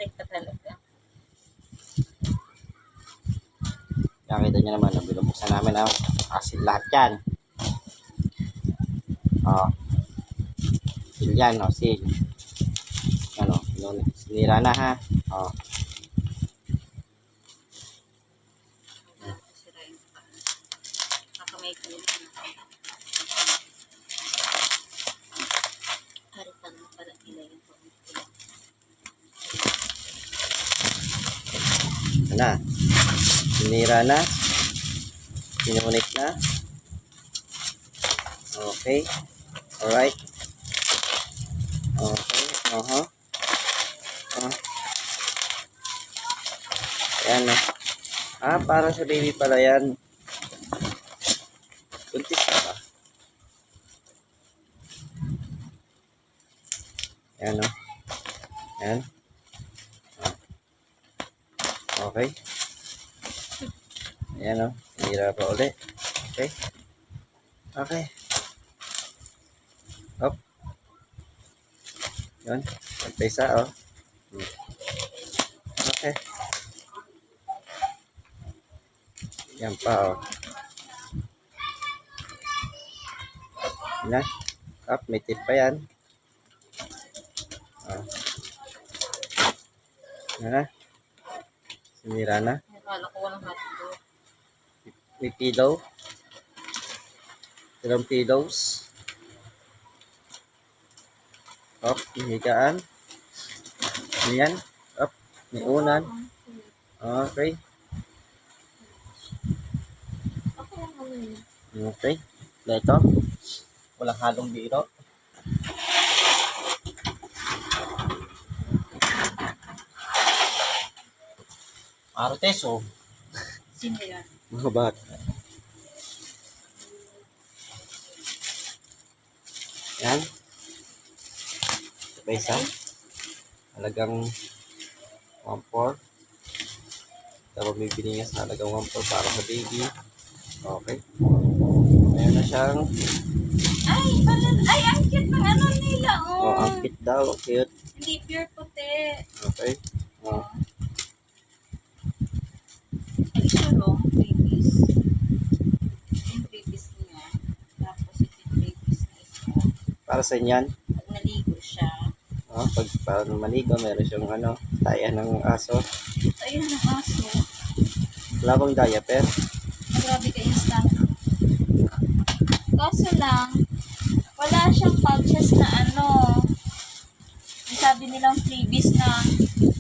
Matik pa talaga. Nakita nyo naman, binubuksan namin ang asin lahat yan. O. Seal yan, o, seal. Ano, sinira na ha. O. Sirain pa. Baka may kulang. Haritan mo para ilayin po. Ano? Sinira na. Sinunit na. Okay. Alright. Okay. Ayan na. Para sa baby pala yan. Buntis ka ba? Ayan o. Ayan. Okay. Ayan o. Sinira pa ulit. Okay. Okay. Up. Yun. Pagpisa o. Okay. Yan pa o. Yan na. Up. May tip pa yan. Yan na. Sinira na. Akala ko walang hotdog. May pillow. Ilang pillows. Up. Higaan. Yan. Up. May unan. Okay. Okay. Ito. Walang halong biro. Arteso. Sino yan? Mga bata. Yan. Sabay isa. Halagang 1.4. Tapos may biningas na halagang 1.4 para sa baby. Okay. Ayan na siyang. Ay, ang cute ng ano nila, oh. Oh, ang cute daw. Cute. Hindi pure puti. Okay. Oh. Ay, siya long, babies. Yung babies niya. Tapos ito yung babies na isa. Para sa inyan. Pag naligo siya. Oh, pag para maligo, meron siyang ano, tayan ng aso. Ayun ang aso. Wala bang diaper? Grabe ka instant. Kaso lang, wala siyang pouches na ano. Yung sabi nilang freebies na